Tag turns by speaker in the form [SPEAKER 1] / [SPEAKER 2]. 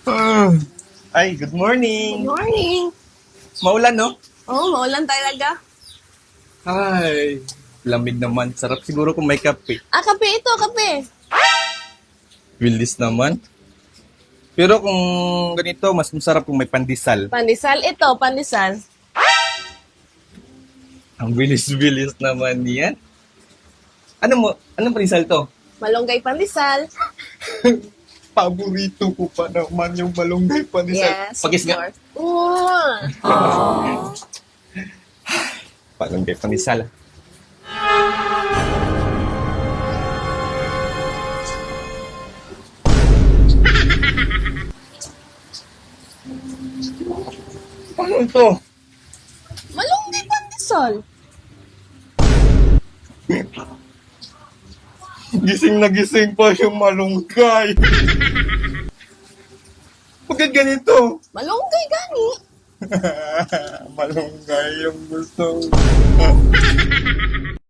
[SPEAKER 1] Ah. Ay, good
[SPEAKER 2] Good
[SPEAKER 1] morning.
[SPEAKER 2] morning.
[SPEAKER 1] Maulan, no?
[SPEAKER 2] Oh, maulan talaga.
[SPEAKER 1] Ay, lamig naman. Sarap siguro kung may kape.
[SPEAKER 2] Ah, kape ito, kape.
[SPEAKER 1] Bilis naman. Pero kung ganito, mas masarap kung may pandesal.
[SPEAKER 2] Pandesal ito, pandesal.
[SPEAKER 1] Ang bilis-bilis naman niyan. Anong pandesal to?
[SPEAKER 2] Malunggay pandesal.
[SPEAKER 1] Paborito ko pa naman yung malunggay pandesal.
[SPEAKER 2] Yes.
[SPEAKER 1] Pagis
[SPEAKER 2] of
[SPEAKER 1] nga.
[SPEAKER 2] course. Oh.
[SPEAKER 1] Malunggay pandesal. Ano ito?
[SPEAKER 2] Malunggay pandesal.
[SPEAKER 1] Gising na gising pa yung malunggay. Bakit ganito?
[SPEAKER 2] Malunggay gani.
[SPEAKER 1] Malunggay yung gusto.